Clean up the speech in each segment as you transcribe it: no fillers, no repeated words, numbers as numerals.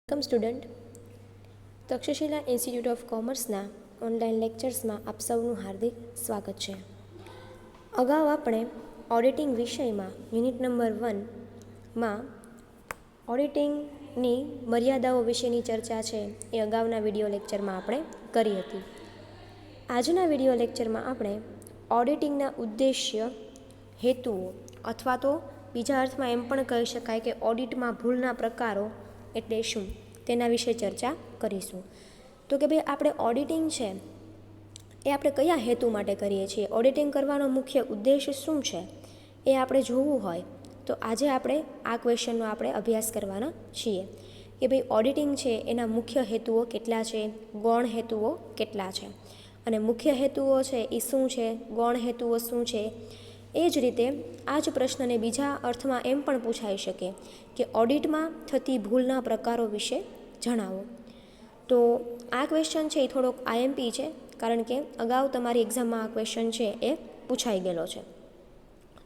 Welcome student. Takshashila institute of કોમર્સના online લેક્ચર્સમાં આપ સૌનું હાર્દિક સ્વાગત છે. અગાઉ આપણે ઓડિટિંગ વિષયમાં યુનિટ નંબર 1માં ઓડિટિંગની મર્યાદાઓ વિશેની ચર્ચા છે એ અગાઉના વિડીયો લેક્ચરમાં આપણે કરી હતી. આજના વિડીયો લેક્ચરમાં આપણે ઓડિટિંગના ઉદ્દેશ્ય, હેતુઓ અથવા તો બીજા અર્થમાં એમ પણ કહી શકાય કે ઓડિટમાં ભૂલના પ્રકારો એટલે શું તેના વિશે ચર્ચા કરીશું. તો કે ભાઈ આપણે ઓડિટિંગ છે એ આપણે કયા હેતુ માટે કરીએ છીએ, ઓડિટિંગ કરવાનો મુખ્ય ઉદ્દેશ શું છે એ આપણે જોવું હોય તો આજે આપણે આ ક્વેશ્ચનનો આપણે અભ્યાસ કરવાના છીએ કે ભાઈ ઓડિટિંગ છે એના મુખ્ય હેતુઓ કેટલા છે, ગૌણ હેતુઓ કેટલા છે અને મુખ્ય હેતુઓ છે એ શું છે, ગૌણ હેતુઓ શું છે. એ જ રીતે આ જ પ્રશ્નને બીજા અર્થમાં એમ પણ પૂછાઈ શકે કે ઓડિટમાં થતી ભૂલના પ્રકારો વિશે જણાવો. તો આ ક્વેશ્ચન છે એ થોડોક આઈએમપી છે, કારણ કે અગાઉ તમારી એક્ઝામમાં આ ક્વેશ્ચન છે એ પૂછાઈ ગયેલો છે.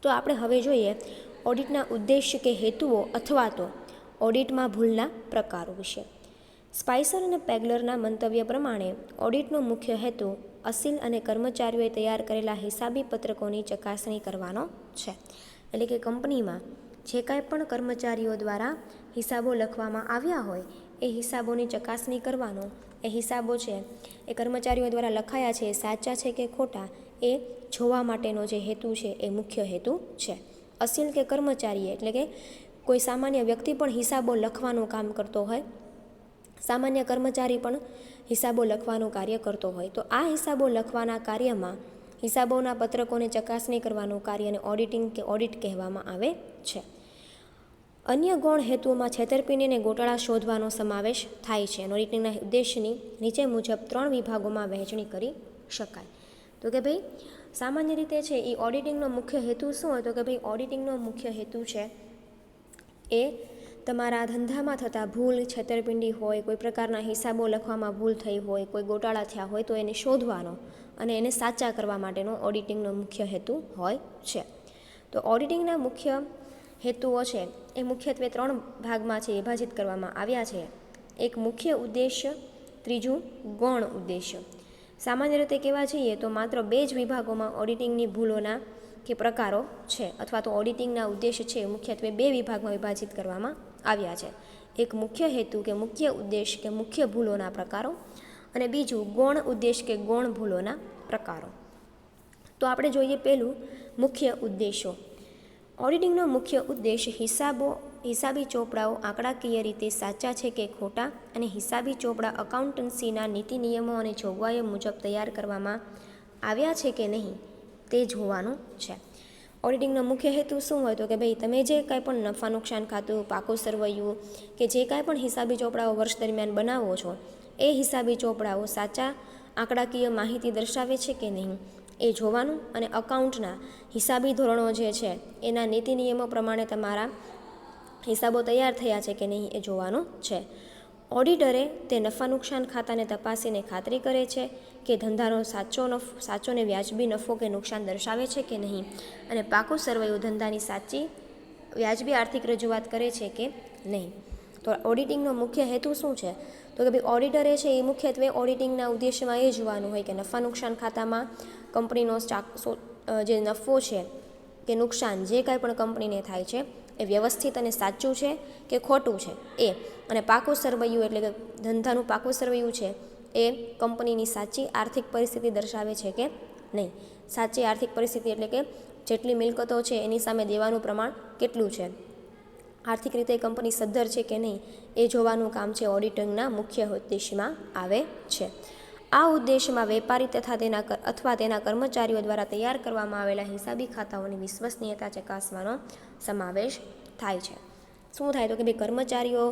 તો આપણે હવે જોઈએ ઓડિટના ઉદ્દેશ્ય કે હેતુઓ અથવા તો ઓડિટમાં ભૂલના પ્રકારો વિશે. સ્પાઇસર અને પેગલરના મંતવ્ય પ્રમાણે ઓડિટનો મુખ્ય હેતુ અસીલ અને કર્મચારીઓએ તૈયાર કરેલા હિસાબી પત્રકોની ચકાસણી કરવાનો છે. એટલે કે કંપનીમાં જે કાંઈ પણ કર્મચારીઓ દ્વારા હિસાબો લખવામાં આવ્યા હોય એ હિસાબોની ચકાસણી કરવાનો, એ હિસાબો છે એ કર્મચારીઓ દ્વારા લખાયા છે એ સાચા છે કે ખોટા એ જોવા માટેનો જે હેતુ છે એ મુખ્ય હેતુ છે. અસીલ કે કર્મચારી એટલે કે કોઈ સામાન્ય વ્યક્તિ પણ હિસાબો લખવાનું કામ કરતો હોય, સામાન્ય કર્મચારી પણ હિસાબો લખવાનું કાર્ય કરતો હોય, તો આ હિસાબો લખવાના કાર્યમાં હિસાબોના પત્રકોને ચકાસણી કરવાનું કાર્યને ઓડિટિંગ કે ઓડિટ કહેવામાં આવે છે. અન્ય ગૌણ હેતુઓમાં છેતરપિંડી અને ગોટાળા શોધવાનો સમાવેશ થાય છે. ઓડિટિંગના ઉદ્દેશની નીચે મુજબ 3 વિભાગોમાં વહેંચણી કરી શકાય. તો કે ભાઈ સામાન્ય રીતે છે એ ઓડિટિંગનો મુખ્ય હેતુ શું હોય, તો કે ભાઈ ઓડિટિંગનો મુખ્ય હેતુ છે એ તમારા ધંધામાં થતા ભૂલ, છેતરપિંડી હોય, કોઈ પ્રકારના હિસાબો લખવામાં ભૂલ થઈ હોય, કોઈ ગોટાળા થયા હોય તો એને શોધવાનો અને એને સાચા કરવા માટેનો ઓડિટિંગનો મુખ્ય હેતુ હોય છે. તો ઓડિટિંગના મુખ્ય હેતુઓ છે એ મુખ્યત્વે 3 ભાગમાં છે વિભાજિત કરવામાં આવ્યા છે. એક મુખ્ય ઉદ્દેશ્ય, ત્રીજું ગૌણ ઉદ્દેશ્ય. સામાન્ય રીતે કહેવા જઈએ તો માત્ર 2 જ વિભાગોમાં ઓડિટિંગની ભૂલોના કે પ્રકારો છે અથવા તો ઓડિટિંગના ઉદ્દેશ્ય છે મુખ્યત્વે 2 વિભાગમાં વિભાજિત કરવામાં આવ્યા છે. એક મુખ્ય હેતુ કે મુખ્ય ઉદ્દેશ કે મુખ્ય ભૂલોના પ્રકારો અને બીજું ગૌણ ઉદ્દેશ કે ગૌણ ભૂલોના પ્રકારો. તો આપણે જોઈએ પહેલું મુખ્ય ઉદ્દેશો. ઓડિટિંગનો મુખ્ય ઉદ્દેશ હિસાબી ચોપડાઓ આંકડાકીય રીતે સાચા છે કે ખોટા અને હિસાબી ચોપડા એકાઉન્ટન્સીના નીતિ નિયમો અને જોગવાઈઓ મુજબ તૈયાર કરવામાં આવ્યા છે કે નહીં તે જોવાનું છે. ઓડિટિંગનો મુખ્ય હેતુ શું હોય, તો કે ભાઈ તમે જે કાંઈ પણ નફા નુકસાન ખાતું, પાકું સરવૈયું કે જે કાંઈ પણ હિસાબી ચોપડાઓ વર્ષ દરમિયાન બનાવો છો એ હિસાબી ચોપડાઓ સાચા આંકડાકીય માહિતી દર્શાવે છે કે નહીં એ જોવાનું અને એકાઉન્ટના હિસાબી ધોરણો જે છે એના નીતિ નિયમો પ્રમાણે તમારા હિસાબો તૈયાર થયા છે કે નહીં એ જોવાનું છે. ઓડિટરે તે નફા નુકસાન ખાતાને તપાસીને ખાતરી કરે છે કે ધંધાનો સાચો ને વ્યાજબી નફો કે નુકસાન દર્શાવે છે કે નહીં અને પાકું સરવૈયું ધંધાની સાચી વ્યાજબી આર્થિક રજૂઆત કરે છે કે નહીં. તો ઓડિટિંગનો મુખ્ય હેતુ શું છે, તો કે ભાઈ ઓડિટરે છે એ મુખ્યત્વે ઓડિટિંગના ઉદ્દેશ્યમાં એ જોવાનું હોય કે નફા નુકસાન ખાતામાં કંપનીનો જે નફો છે કે નુકસાન જે કાંઈ પણ કંપનીને થાય છે એ વ્યવસ્થિત અને સાચું છે કે ખોટું છે એ, અને પાકું સરવૈયું એટલે કે ધંધાનું પાકું સરવૈયું છે એ કંપનીની સાચી આર્થિક પરિસ્થિતિ દર્શાવે છે કે નહીં. સાચી આર્થિક પરિસ્થિતિ એટલે કે જેટલી મિલકતો છે એની સામે દેવાનું પ્રમાણ કેટલું છે, આર્થિક રીતે કંપની સદ્ધર છે કે નહીં એ જોવાનું કામ છે ઓડિટિંગના મુખ્ય ઉદ્દેશમાં આવે છે. આ ઉદ્દેશમાં વેપારી તથા તેના કર્મચારીઓ દ્વારા તૈયાર કરવામાં આવેલા હિસાબી ખાતાઓની વિશ્વસનીયતા ચકાસવાનો સમાવેશ થાય છે. શું થાય, તો કે ભાઈ કર્મચારીઓ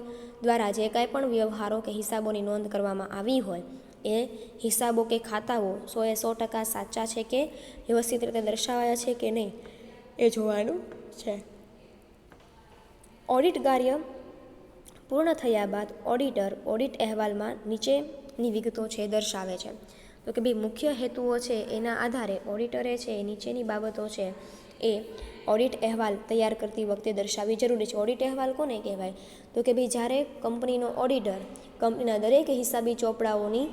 દ્વારા જે કાંઈ પણ વ્યવહારો કે હિસાબોની નોંધ કરવામાં આવી હોય એ હિસાબો કે ખાતાઓ 100% સાચા છે કે વ્યવસ્થિત રીતે દર્શાવાયા છે કે નહીં એ જોવાનું છે. ઓડિટ કાર્ય પૂર્ણ થયા બાદ ઓડિટર ઓડિટ અહેવાલમાં નીચેની વિગતો છે દર્શાવે છે. તો કે ભાઈ મુખ્ય હેતુઓ છે એના આધારે ઓડિટરે છે એ નીચેની બાબતો છે એ ઓડિટ અહેવાલ તૈયાર કરતી વખતે દર્શાવવી જરૂરી છે. ઓડિટ અહેવાલ કોને કહેવાય? તો કે ભાઈ જ્યારે કંપનીનો ઓડિટર કંપનીના દરેક હિસાબી ચોપડાઓની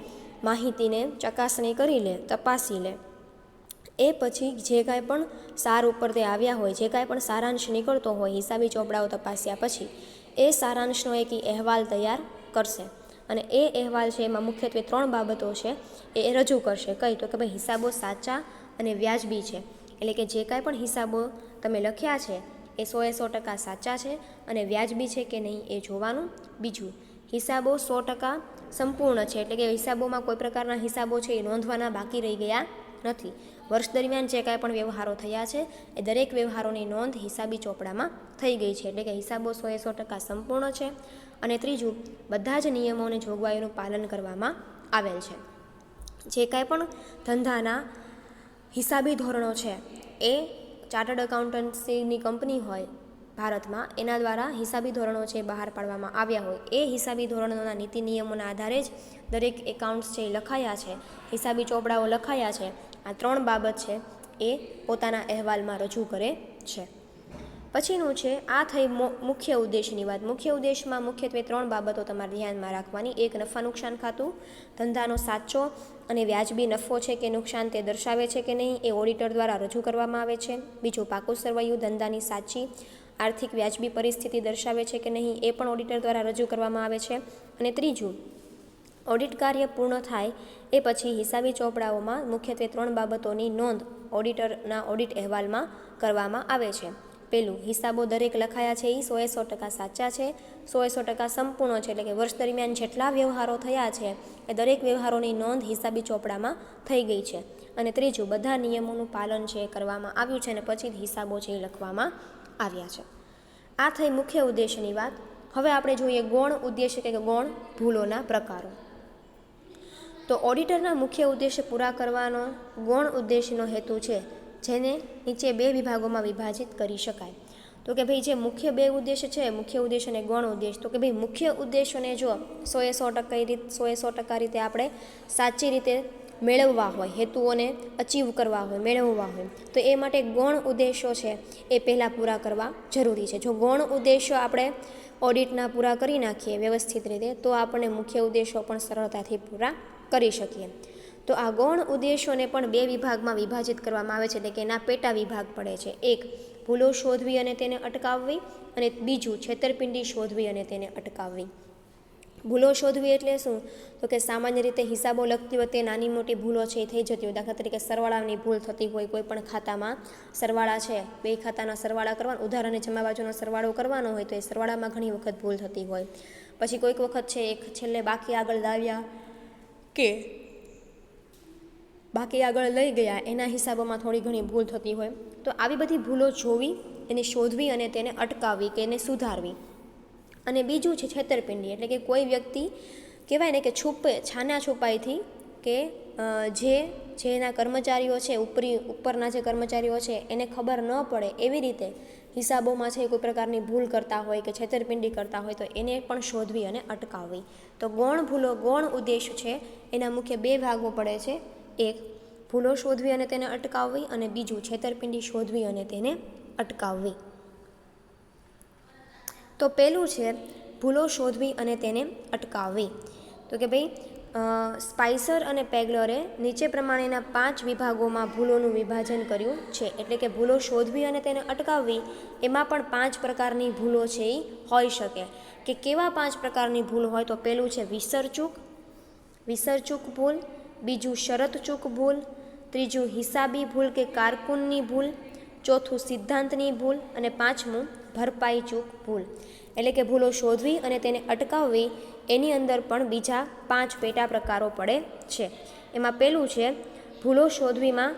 માહિતીને ચકાસણી કરી લે, તપાસી લે, એ પછી જે કાંઈ પણ સાર ઉપર તે આવ્યા હોય, જે કાંઈ પણ સારાંશ નીકળતો હોય હિસાબી ચોપડાઓ તપાસ્યા પછી, એ સારાંશનો એક અહેવાલ તૈયાર કરશે. અને એ અહેવાલ છે એમાં મુખ્યત્વે 3 બાબતો છે એ રજૂ કરશે. કઈ? તો કે ભાઈ હિસાબો સાચા અને વ્યાજબી છે, એટલે કે જે કાંઈ પણ હિસાબો તમે લખ્યા છે એ 100% સાચા છે અને વ્યાજબી છે કે નહીં એ જોવાનું. બીજું, હિસાબો 100% સંપૂર્ણ છે, એટલે કે હિસાબોમાં કોઈ પ્રકારના હિસાબો છે એ નોંધવાના બાકી રહી ગયા નથી. વર્ષ દરમિયાન જે કાંઈ પણ વ્યવહારો થયા છે એ દરેક વ્યવહારોની નોંધ હિસાબી ચોપડામાં થઈ ગઈ છે, એટલે કે હિસાબો 100% સંપૂર્ણ છે. અને ત્રીજું, બધા જ નિયમો અને જોગવાઈઓનું પાલન કરવામાં આવેલ છે. જે કાંઈ પણ ધંધાના હિસાબી ધોરણો છે એ ચાર્ટર્ડ એકાઉન્ટન્સીની કંપની હોય ભારતમાં, એના દ્વારા હિસાબી ધોરણો છે બહાર પાડવામાં આવ્યા હોય, એ હિસાબી ધોરણોના નીતિ નિયમોના આધારે જ દરેક એકાઉન્ટ્સ છે એ લખાયા છે, હિસાબી ચોપડાઓ લખાયા છે. આ 3 બાબત છે એ પોતાના અહેવાલમાં રજૂ કરે છે. પછીનું છે, આ થઈ મુખ્ય ઉદ્દેશની વાત. મુખ્ય ઉદ્દેશમાં મુખ્યત્વે 3 બાબતો તમારે ધ્યાનમાં રાખવાની. એક, નફા નુકસાન ખાતું, ધંધાનો સાચો અને વ્યાજબી નફો છે કે નુકસાન તે દર્શાવે છે કે નહીં એ ઓડિટર દ્વારા રજૂ કરવામાં આવે છે. બીજું, પાકું સરવૈયું ધંધાની સાચી આર્થિક વ્યાજબી પરિસ્થિતિ દર્શાવે છે કે નહીં એ પણ ઓડિટર દ્વારા રજૂ કરવામાં આવે છે. અને ત્રીજું, ઓડિટ કાર્ય પૂર્ણ થાય એ પછી હિસાબી ચોપડાઓમાં મુખ્યત્વે 3 બાબતોની નોંધ ઓડિટરના ઓડિટ અહેવાલમાં કરવામાં આવે છે. પહેલું, હિસાબો દરેક લખાયા છે એ 100% સાચા છે, 100% સંપૂર્ણ છે, એટલે કે વર્ષ દરમિયાન જેટલા વ્યવહારો થયા છે એ દરેક વ્યવહારોની નોંધ હિસાબી ચોપડામાં થઈ ગઈ છે. અને ત્રીજું, બધા નિયમોનું પાલન છે એ કરવામાં આવ્યું છે અને પછી હિસાબો છે એ લખવામાં આવ્યા છે. આ થઈ મુખ્ય ઉદ્દેશની વાત. હવે આપણે જોઈએ ગૌણ ઉદ્દેશ્ય કે ગૌણ ભૂલોના પ્રકારો. તો ઓડિટરના મુખ્ય ઉદ્દેશ્ય પૂરા કરવાનો ગૌણ ઉદ્દેશનો હેતુ છે, જેને નીચે 2 વિભાગોમાં વિભાજિત કરી શકાય. તો કે ભાઈ જે મુખ્ય 2 ઉદ્દેશ્ય છે, મુખ્ય ઉદ્દેશ અને ગૌણ ઉદ્દેશ, તો કે ભાઈ મુખ્ય ઉદ્દેશોને જો 100% રીતે આપણે સાચી રીતે મેળવવા હોય, હેતુઓને અચીવ કરવા હોય, મેળવવા હોય, તો એ માટે ગૌણ ઉદ્દેશો છે એ પહેલાં પૂરા કરવા જરૂરી છે. જો ગૌણ ઉદ્દેશો આપણે ઓડિટના પૂરા કરી નાખીએ વ્યવસ્થિત રીતે, તો આપણને મુખ્ય ઉદ્દેશો પણ સરળતાથી પૂરા કરી શકીએ. તો આ ગૌણ ઉદ્દેશોને પણ 2 વિભાગમાં વિભાજિત કરવામાં આવે છે, એટલે કે એના પેટા વિભાગ પડે છે. એક, ભૂલો શોધવી અને તેને અટકાવવી, અને બીજું, છેતરપિંડી શોધવી અને તેને અટકાવવી. ભૂલો શોધવી એટલે શું? તો કે સામાન્ય રીતે હિસાબો લખતી વખતે નાની મોટી ભૂલો છે એ થઈ જતી હોય. દાખલા તરીકે સરવાળાની ભૂલ થતી હોય, કોઈ પણ ખાતામાં સરવાળા છે, 2 ખાતાના સરવાળા કરવાનો, ઉધાર અને જમા બાજુનો સરવાળો કરવાનો હોય તો એ સરવાળામાં ઘણી વખત ભૂલ થતી હોય. પછી કોઈક વખત છે એક છેલ્લે બાકી આગળ લાવ્યા કે બાકી આગળ લઈ ગયા, એના હિસાબોમાં થોડી ઘણી ભૂલ થતી હોય. તો આવી બધી ભૂલો જોવી, એને શોધવી અને તેને અટકાવવી કે એને સુધારવી. અને બીજું છે છેતરપિંડી, એટલે કે કોઈ વ્યક્તિ કહેવાય ને કે છાના છુપાઈથી કે જેના કર્મચારીઓ છે, ઉપરના જે કર્મચારીઓ છે એને ખબર ન પડે એવી રીતે હિસાબોમાં છે કોઈ પ્રકારની ભૂલ કરતા હોય કે છેતરપિંડી કરતા હોય, તો એને પણ શોધવી અને અટકાવવી. તો ગૌણ ભૂલો, ગૌણ ઉદ્દેશ છે એના મુખ્ય 2 ભાગો પડે છે. એક, ભૂલો શોધવી અને તેને અટકાવવી, અને બીજું, છેતરપિંડી શોધવી અને તેને અટકાવવી. તો પહેલું છે ભૂલો શોધવી અને તેને અટકાવવી. તો કે ભાઈ સ્પાઇસર અને પેગલરે નીચે પ્રમાણેના 5 વિભાગોમાં ભૂલોનું વિભાજન કર્યું છે. એટલે કે ભૂલો શોધવી અને તેને અટકાવવી, એમાં પણ 5 પ્રકારની ભૂલો છે એ હોઈ શકે. કે કેવા 5 પ્રકારની ભૂલ હોય? તો પહેલું છે વિસરચૂક ભૂલ, બીજું શરતચૂક ભૂલ, ત્રીજું હિસાબી ભૂલ કે કારકુનની ભૂલ, ચોથું સિદ્ધાંતની ભૂલ, અને પાંચમું ભરપાઈ ચૂક ભૂલ. એટલે કે ભૂલો શોધવી અને તેને અટકાવવી, એની અંદર પણ બીજા 5 પેટા પ્રકારો પડે છે. એમાં પહેલું છે ભૂલો શોધવીમાં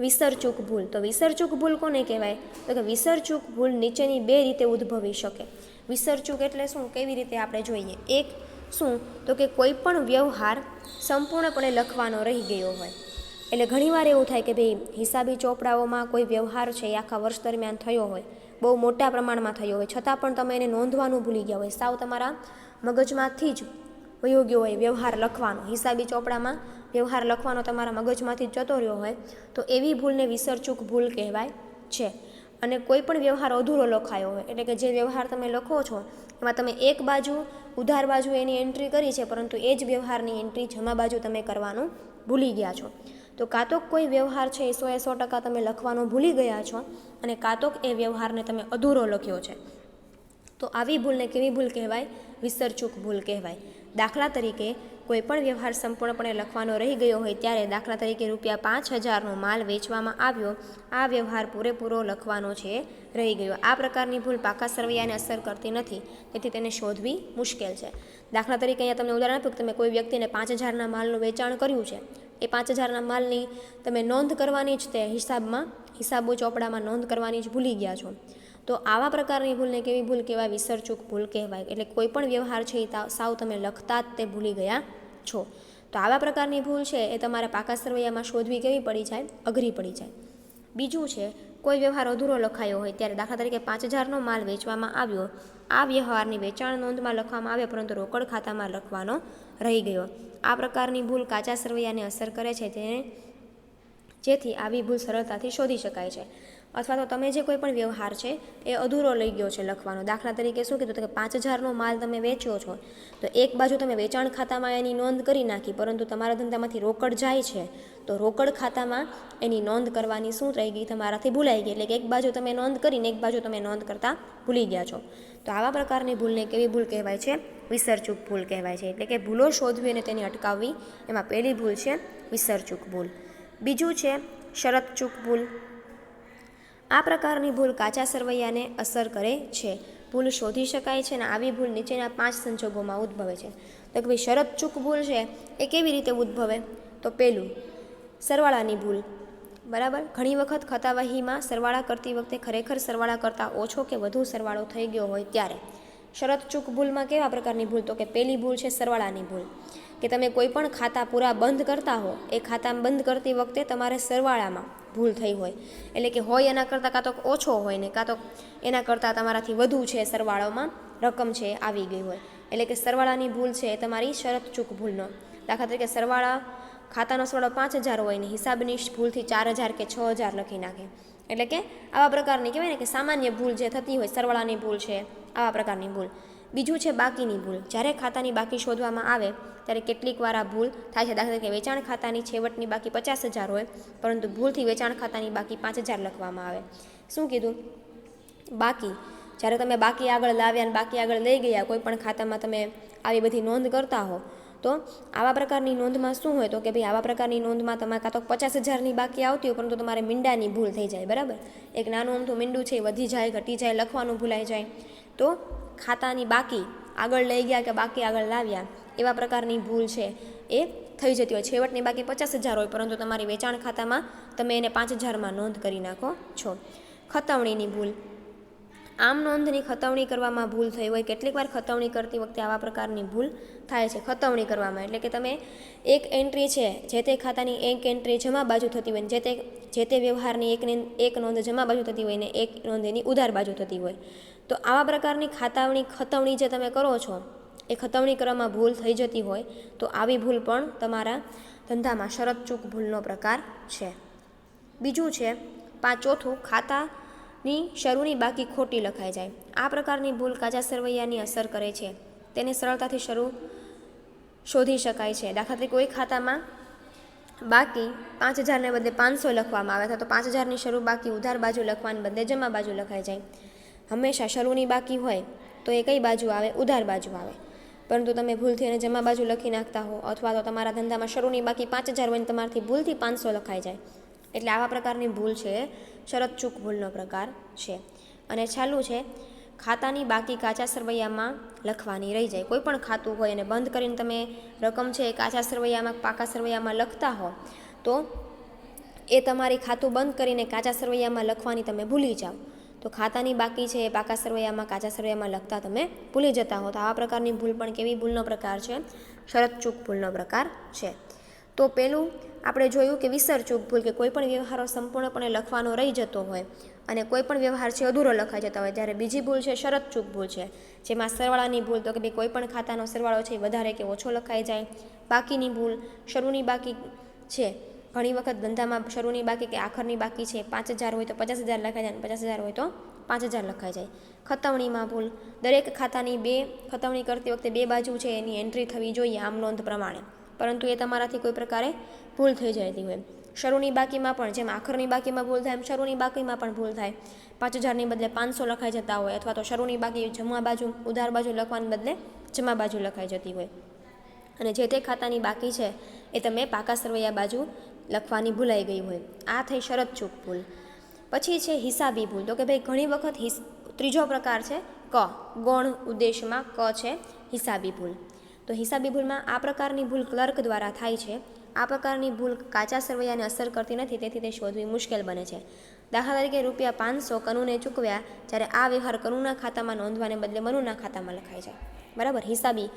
વિસરચૂક ભૂલ. તો વિસરચૂક ભૂલ કોને કહેવાય? તો કે વિસરચૂક ભૂલ નીચેની 2 રીતે ઉદ્ભવી શકે. વિસરચૂક એટલે શું? કેવી રીતે આપણે જોઈએ. એક, શું? તો કે કોઈ પણ વ્યવહાર સંપૂર્ણપણે લખવાનો રહી ગયો હોય. એટલે ઘણીવાર એવું થાય કે ભાઈ હિસાબી ચોપડાઓમાં કોઈ વ્યવહાર છે એ આખા વર્ષ દરમિયાન થયો હોય, બહુ મોટા પ્રમાણમાં થયો હોય, છતાં પણ તમે એને નોંધવાનું ભૂલી ગયા હોય, સાવ તમારા મગજમાંથી જ વયો ગયો હોય વ્યવહાર લખવાનો, હિસાબી ચોપડામાં વ્યવહાર લખવાનો તમારા મગજમાંથી જ જતો રહ્યો હોય, તો એવી ભૂલને વિસરચૂક ભૂલ કહેવાય છે. અને કોઈ પણ વ્યવહાર અધૂરો લખાયો હોય એટલે કે જે વ્યવહાર તમે લખો છો એમાં તમે એક બાજુ ઉધાર બાજુ એની એન્ટ્રી કરી છે, પરંતુ એ જ વ્યવહારની એન્ટ્રી જમા બાજુ તમે કરવાનું ભૂલી ગયા છો. તો કાં તો કોઈ વ્યવહાર છે એ 100% તમે લખવાનું ભૂલી ગયા છો, અને કાં તો એ વ્યવહારને તમે અધૂરો લખ્યો છે. તો આવી ભૂલને કેવી ભૂલ કહેવાય? વિસરચૂક ભૂલ કહેવાય. દાખલા તરીકે કોઈ પણ વ્યવહાર સંપૂર્ણપણે લખવાનો રહી ગયો હોય ત્યારે દાખલા તરીકે ₹5000નો માલ વેચવામાં આવ્યો, આ વ્યવહાર પૂરેપૂરો લખવાનો છે રહી ગયો. આ પ્રકારની ભૂલ પાકા સરવૈયાને અસર કરતી નથી, તેથી તેને શોધવી મુશ્કેલ છે. દાખલા તરીકે અહીંયા તમને ઉદાહરણ આપ્યું કે તમે કોઈ વ્યક્તિને 5000ના માલનું વેચાણ કર્યું છે, એ 5000ના માલની તમે નોંધ કરવાની જ તે હિસાબો ચોપડામાં નોંધ કરવાની જ ભૂલી ગયા છો. તો આવા પ્રકારની ભૂલને કેવી ભૂલ કહેવાય? વિસરચૂક ભૂલ કહેવાય. એટલે કોઈ પણ વ્યવહાર છે એ સાવ તમે લખતા જ તે ભૂલી ગયા છો. તો આવા પ્રકારની ભૂલ છે એ તમારે પાકા સરવૈયામાં શોધવી કેવી પડી જાય? અઘરી પડી જાય. બીજું છે, કોઈ વ્યવહાર અધૂરો લખાયો હોય ત્યારે દાખલા તરીકે 5000નો માલ વેચવામાં આવ્યો, આ વ્યવહારની વેચાણ નોંધમાં લખવામાં આવ્યો પરંતુ રોકડ ખાતામાં લખવાનો રહી ગયો. આ પ્રકારની ભૂલ કાચા સરવૈયાને અસર કરે છે, જેથી આવી ભૂલ સરળતાથી શોધી શકાય છે. અથવા તો તમે જે કોઈ પણ વ્યવહાર છે એ અધૂરો લઈ ગયો છે લખવાનો. દાખલા તરીકે શું કીધું કે 5000નો માલ તમે વેચ્યો છો, તો એક બાજુ તમે વેચાણ ખાતામાં એની નોંધ કરી નાખી, પરંતુ તમારા ધંધામાંથી રોકડ જાય છે તો રોકડ ખાતામાં એની નોંધ કરવાની શું રહી ગઈ? તમારાથી ભૂલાઈ ગઈ. એટલે કે એક બાજુ તમે નોંધ કરીને એક બાજુ તમે નોંધ કરતા ભૂલી ગયા છો. તો આવા પ્રકારની ભૂલને કેવી ભૂલ કહેવાય છે? વિસરચૂક ભૂલ કહેવાય છે. એટલે કે ભૂલો શોધવી અને તેની અટકાવવી, એમાં પહેલી ભૂલ છે વિસરચૂક ભૂલ. બીજું છે શરતચૂક ભૂલ. આ પ્રકારની ભૂલ કાચા સરવૈયાને અસર કરે છે. ભૂલ શોધી શકાય છે અને આવી ભૂલ નીચેના 5 સંજોગોમાં ઉદ્ભવે છે. તો કે ભાઈ શરતચૂક ભૂલ છે એ કેવી રીતે ઉદ્ભવે? તો પહેલું, સરવાળાની ભૂલ. બરાબર, ઘણી વખત ખાતાવહીમાં સરવાળા કરતી વખતે ખરેખર સરવાળા કરતાં ઓછો કે વધુ સરવાળો થઈ ગયો હોય ત્યારે. શરતચૂક ભૂલમાં કેવા પ્રકારની ભૂલ? તો કે પહેલી ભૂલ છે સરવાળાની ભૂલ. કે તમે કોઈ પણ ખાતા પૂરા બંધ કરતા હો, એ ખાતા બંધ કરતી વખતે તમારે સરવાળામાં ભૂલ થઈ હોય. એટલે કે હોય એના કરતાં કાં તો ઓછો હોય ને કાં તો એના કરતાં તમારાથી વધુ છે સરવાળામાં રકમ છે આવી ગઈ હોય. એટલે કે સરવાળાની ભૂલ છે એ તમારી શરતચૂક ભૂલનો. દાખલા તરીકે સરવાળા ખાતાનો સરવાળો 5000 હોય ને હિસાબની ભૂલથી 4000 કે 6000 લખી નાખે. એટલે કે આવા પ્રકારની કહેવાય ને કે સામાન્ય ભૂલ જે થતી હોય, સરવાળાની ભૂલ છે, આવા પ્રકારની ભૂલ. બીજું છે બાકીની ભૂલ. જ્યારે ખાતાની બાકી શોધવામાં આવે ત્યારે કેટલીક વાર આ ભૂલ થાય છે. દાખલા તરીકે વેચાણ ખાતાની છેવટની બાકી 50000 હોય, પરંતુ ભૂલથી વેચાણ ખાતાની બાકી 5000 લખવામાં આવે. શું કીધું? બાકી. જ્યારે તમે બાકી આગળ લાવ્યા અને બાકી આગળ લઈ ગયા, કોઈ પણ ખાતામાં તમે આવી બધી નોંધ કરતા હો, તો આવા પ્રકારની નોંધમાં શું હોય? તો કે ભાઈ આવા પ્રકારની નોંધમાં તમારે કાં તો 50000ની બાકી આવતી હોય, પરંતુ તમારે મીંડાની ભૂલ થઈ જાય. બરાબર, એક નાનું અમથું મીંડું છે વધી જાય, ઘટી જાય, લખવાનું ભૂલાઈ જાય. તો ખાતાની બાકી આગળ લઈ ગયા કે બાકી આગળ લાવ્યા, એવા પ્રકારની ભૂલ છે એ થઈ જતી હોય. છેવટની બાકી 50000 હોય, પરંતુ તમારી વેચાણ ખાતામાં તમે એને 5000માં નોંધ કરી નાખો છો. ખતવણીની ભૂલ. આમ નોંધની ખતવણી કરવામાં ભૂલ થઈ હોય. કેટલીક વાર ખતવણી કરતી વખતે આવા પ્રકારની ભૂલ થાય છે. ખતવણી કરવામાં એટલે કે તમે એક એન્ટ્રી છે, જે તે ખાતાની એક એન્ટ્રી જમા બાજુ થતી હોય, જે તે વ્યવહારની એક નોંધ જમા બાજુ થતી હોય ને એક નોંધ એની ઉધાર બાજુ થતી હોય. તો આવા પ્રકારની ખતવણી જે તમે કરો છો, એ ખતવણી કરવામાં ભૂલ થઈ જતી હોય, તો આવી ભૂલ પણ તમારા ધંધામાં શરતચૂક ભૂલનો પ્રકાર છે. બીજું છે ચોથું, ખાતાની શરૂની બાકી ખોટી લખાઈ જાય. આ પ્રકારની ભૂલ કાચા સરવૈયાની અસર કરે છે. તેને સરળતાથી શોધી શકાય છે. દાખલા તરીકે કોઈ ખાતામાં બાકી 5000ને બદલે 500 લખવામાં આવે, તો 5000ની શરૂ બાકી ઉધાર બાજુ લખવાને બદલે જમા બાજુ લખાઈ જાય. હંમેશા શરૂની બાકી હોય તો એ કઈ બાજુ આવે? ઉધાર બાજુ આવે. પરંતુ તમે ભૂલથી એને જમા બાજુ લખી નાખતા હો, અથવા તો તમારા ધંધામાં શરૂની બાકી 5000 હોય ને તમારાથી ભૂલથી 500 લખાઈ જાય. એટલે આવા પ્રકારની ભૂલ છે શરતચૂક ભૂલનો પ્રકાર છે. અને છેલ્લું છે ખાતાની બાકી કાચા સરવૈયામાં લખવાની રહી જાય. કોઈ પણ ખાતું હોય અને બંધ કરીને તમે રકમ છે એ કાચા સરવૈયામાં પાકા સરવૈયામાં લખતા હો, તો એ તમારી ખાતું બંધ કરીને કાચા સરવૈયામાં લખવાની તમે ભૂલી જાઓ, તો ખાતાની બાકી છે એ પાકા સરવૈયામાં કાચા સરવૈયામાં લખતા તમે ભૂલી જતા હો. તો આવા પ્રકારની ભૂલ પણ કેવી ભૂલનો પ્રકાર છે? શરતચૂક ભૂલનો પ્રકાર છે. તો પહેલું આપણે જોયું કે વિસરચૂક ભૂલ, કે કોઈ પણ વ્યવહારો સંપૂર્ણપણે લખવાનો રહી જતો હોય અને કોઈ પણ વ્યવહાર છે અધૂરો લખાઈ જતા હોય. જ્યારે બીજી ભૂલ છે શરતચૂક ભૂલ છે, જેમાં સરવાળાની ભૂલ, તો કે ભાઈ કોઈ પણ ખાતાનો સરવાળો છે વધારે કે ઓછો લખાઈ જાય. બાકીની ભૂલ, શરૂની બાકી છે ઘણી વખત ધંધામાં શરૂની બાકી કે આખરની બાકી છે 5,000 હોય તો 50,000 લખાઈ જાય, 50,000 હોય તો 5,000 લખાઈ જાય. ખતવણીમાં ભૂલ, દરેક ખાતાની ખતવણી કરતી વખતે 2 બાજુ છે એની એન્ટ્રી થવી જોઈએ આમ નોંધ પ્રમાણે, પરંતુ એ તમારાથી કોઈ પ્રકારે ભૂલ થઈ જતી હોય. શરૂની બાકીમાં પણ જેમ આખરની બાકીમાં ભૂલ થાય એમ શરૂની બાકીમાં પણ ભૂલ થાય. 5,000ની બદલે 500 લખાઈ જતા હોય, અથવા તો શરૂની બાકી જમા બાજુ ઉધાર બાજુ લખવાને બદલે જમા બાજુ લખાઈ જતી હોય, અને જે તે ખાતાની બાકી છે એ તમે પાકા સરવૈયા બાજુ લખવાની ભૂલાઈ ગઈ હોય. આ થઈ શરત ચૂક ભૂલ. પછી છે હિસાબી ભૂલ. તો કે ભાઈ ઘણી વખત ત્રીજો પ્રકાર છે ક, ગૌણ ઉદ્દેશમાં ક છે હિસાબી ભૂલ. તો હિસાબી ભૂલમાં આ પ્રકારની ભૂલ ક્લર્ક દ્વારા થાય છે. આ પ્રકારની ભૂલ કાચા સરવૈયાને અસર કરતી નથી, તેથી તે શોધવી મુશ્કેલ બને છે. દાખલા તરીકે ₹500 કનુને ચૂકવ્યા, જ્યારે આ વ્યવહાર કનુના ખાતામાં નોંધવાને બદલે મનુના ખાતામાં લખાઈ જાય. બરાબર. હિસાબી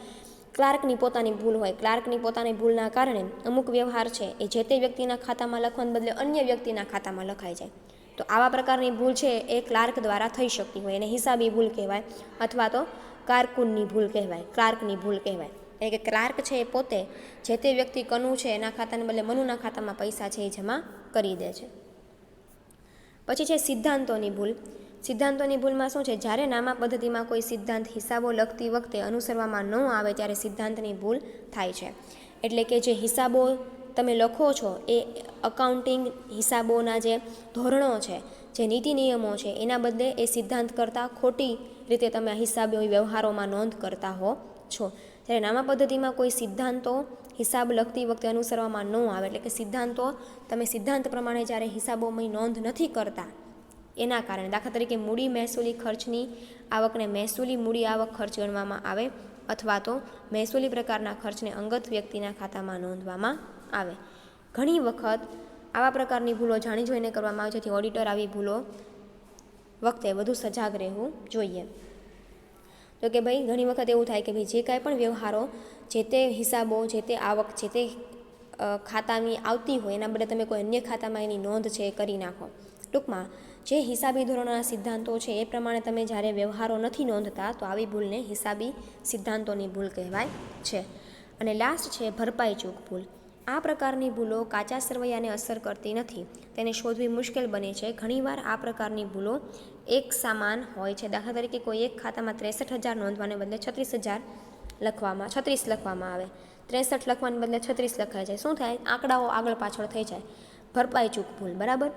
ક્લાર્કની પોતાની ભૂલ હોય. ક્લાર્કની પોતાની ભૂલના કારણે અમુક વ્યવહાર છે એ જે તે વ્યક્તિના ખાતામાં લખવાને બદલે અન્ય વ્યક્તિના ખાતામાં લખાઈ જાય. તો આવા પ્રકારની ભૂલ છે એ ક્લાર્ક દ્વારા થઈ શકતી હોય, એને હિસાબી ભૂલ કહેવાય, અથવા તો કારકુનની ભૂલ કહેવાય, ક્લાર્કની ભૂલ કહેવાય. એટલે કે ક્લાર્ક છે એ પોતે જે તે વ્યક્તિ કનુ છે એના ખાતાને બદલે મનુના ખાતામાં પૈસા છે એ જમા કરી દે છે. પછી છે સિદ્ધાંતોની ભૂલ. સિદ્ધાંતોની ભૂલમાં શું છે, જ્યારે નામા પદ્ધતિમાં કોઈ સિદ્ધાંત હિસાબો લખતી વખતે અનુસરવામાં ન આવે ત્યારે સિદ્ધાંતની ભૂલ થાય છે. એટલે કે જે હિસાબો તમે લખો છો એ અકાઉન્ટિંગ હિસાબોના જે ધોરણો છે, જે નીતિ નિયમો છે, એના બદલે એ સિદ્ધાંત કરતાં ખોટી રીતે તમે હિસાબી વ્યવહારોમાં નોંધ કરતા હો છો. જ્યારે નામા પદ્ધતિમાં કોઈ સિદ્ધાંતો હિસાબ લખતી વખતે અનુસરવામાં ન આવે, એટલે કે સિદ્ધાંતો તમે સિદ્ધાંત પ્રમાણે જ્યારે હિસાબોમાં નોંધ નથી કરતા એના કારણે, દાખલા તરીકે મૂડી મહેસૂલી ખર્ચની આવકને મહેસૂલી મૂડી આવક ખર્ચ ગણવામાં આવે, અથવા તો મહેસૂલી પ્રકારના ખર્ચને અંગત વ્યક્તિના ખાતામાં નોંધવામાં આવે. ઘણી વખત આવા પ્રકારની ભૂલો જાણી જોઈને કરવામાં આવે છે, જેથી ઓડિટર આવી ભૂલો વખતે વધુ સજાગ રહેવું જોઈએ. તો કે ભાઈ ઘણી વખત એવું થાય કે ભાઈ જે કાંઈ પણ વ્યવહારો જે તે હિસાબો, જે તે આવક, જે તે ખાતાની આવતી હોય એના બદલે તમે કોઈ અન્ય ખાતામાં એની નોંધ છે એ કરી નાખો. ટૂંકમાં જે હિસાબી ધોરણોના સિદ્ધાંતો છે એ પ્રમાણે તમે જ્યારે વ્યવહારો નથી નોંધતા તો આવી ભૂલને હિસાબી સિદ્ધાંતોની ભૂલ કહેવાય છે. અને લાસ્ટ છે ભરપાઈ ચૂક ભૂલ. આ પ્રકારની ભૂલો કાચા સરવૈયાને અસર કરતી નથી, તેને શોધવી મુશ્કેલ બને છે. ઘણીવાર આ પ્રકારની ભૂલો એક સમાન હોય છે. દાખલા તરીકે કોઈ એક ખાતામાં 63,000 નોંધવાને બદલે 36,000 લખવામાં આવે, 63 લખવાને બદલે 36 લખાઈ જાય. શું થાય? આંકડાઓ આગળ પાછળ થઈ જાય. ભરપાઈ ચૂક ભૂલ. બરાબર.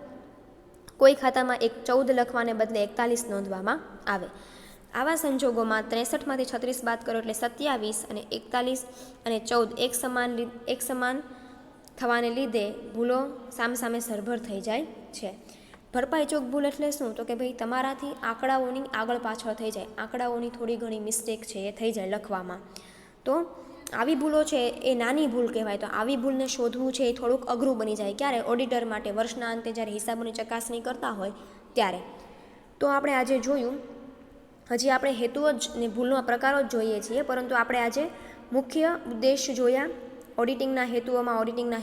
કોઈ ખાતામાં 14 લખવાને બદલે 41 નોંધવામાં આવે. આવા સંજોગોમાં 63માંથી 36 બાદ કરો એટલે 27, અને 41 અને 14 એક સમાન થવાને લીધે ભૂલો સામસામે સરભર થઈ જાય છે. ભરપાઈ ચૂક ભૂલ એટલે શું? તો કે ભાઈ તમારાથી આંકડાઓની આગળ પાછળ થઈ જાય, આંકડાઓની થોડી ઘણી મિસ્ટેક છે એ થઈ જાય લખવામાં. તો આવી ભૂલો છે એ નાની ભૂલ કહેવાય. તો આવી ભૂલને શોધવું છે એ થોડુંક અઘરું બની જાય. ક્યારે? ઓડિટર માટે વર્ષના અંતે જ્યારે હિસાબોની ચકાસણી કરતા હોય ત્યારે. તો આપણે આજે જોયું, હજી આપણે હેતુઓ જ ને ભૂલના પ્રકારો જ જોઈએ છીએ, પરંતુ આપણે આજે મુખ્ય ઉદ્દેશ જોયા. ઓડિટિંગના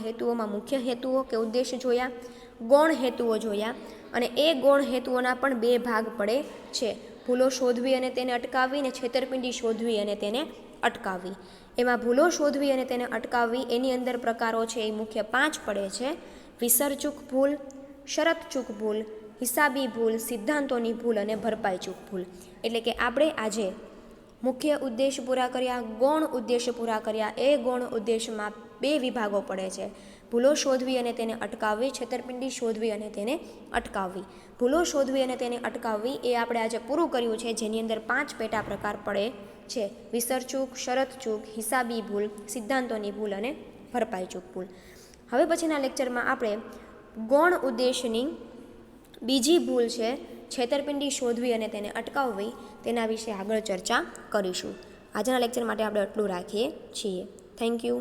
હેતુઓમાં મુખ્ય હેતુઓ કે ઉદ્દેશ જોયા, ગૌણ હેતુઓ જોયા, અને એ ગૌણ હેતુઓના પણ 2 ભાગ પડે છે: ભૂલો શોધવી અને તેને અટકાવવી, અને છેતરપિંડી શોધવી અને તેને અટકાવવી. એમાં ભૂલો શોધવી અને તેને અટકાવવી એની અંદર પ્રકારો છે એ મુખ્ય 5 પડે છે: વિસર ચૂક ભૂલ, શરત ચૂક ભૂલ, હિસાબી ભૂલ, સિદ્ધાંતોની ભૂલ અને ભરપાઈ ચૂક ભૂલ. એટલે કે આપણે આજે મુખ્ય ઉદ્દેશ પૂરા કર્યા, ગૌણ ઉદ્દેશ પૂરા કર્યા. એ ગૌણ ઉદ્દેશમાં 2 વિભાગો પડે છે: ભૂલો શોધવી અને તેને અટકાવવી, છેતરપિંડી શોધવી અને તેને અટકાવવી. ભૂલો શોધવી અને તેને અટકાવવી એ આપણે આજે પૂરું કર્યું છે, જેની અંદર 5 પેટા પ્રકાર પડે છે: વિસર ચૂક, શરત ચૂક, હિસાબી ભૂલ, સિદ્ધાંતોની ભૂલ અને ભરપાઈ ચૂક ભૂલ. હવે પછીના લેક્ચરમાં આપણે ગૌણ ઉદ્દેશની બીજી ભૂલ છે છેતરપિંડી શોધવી અને તેને અટકાવવી, તેના વિશે આગળ ચર્ચા કરીશું. આજના લેક્ચર માટે આપણે આટલું રાખીએ છીએ. Thank you.